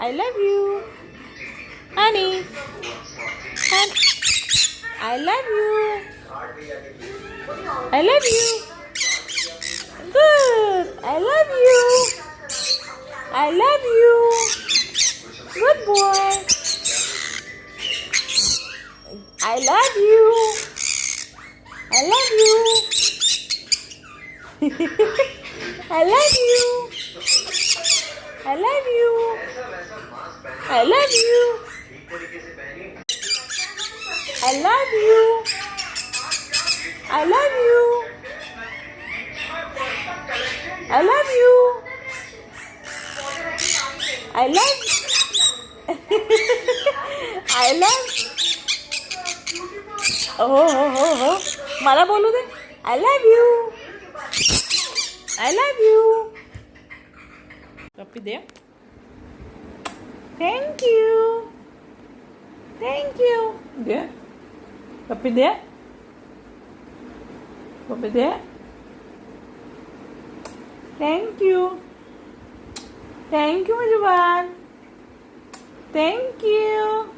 I love you. Honey. I love you. I love you. Good. I love you. I love you. Good boy. I love you. I love you. I love you. I love you. I love you. I love you. I love you. I love you. I love I love हो मला बोलू दे. I love you. I love you. Pappi they. Thank you. Thank you. They. Pappi they. Pappi they. Thank you. Thank you, माझी बाळ. Thank you.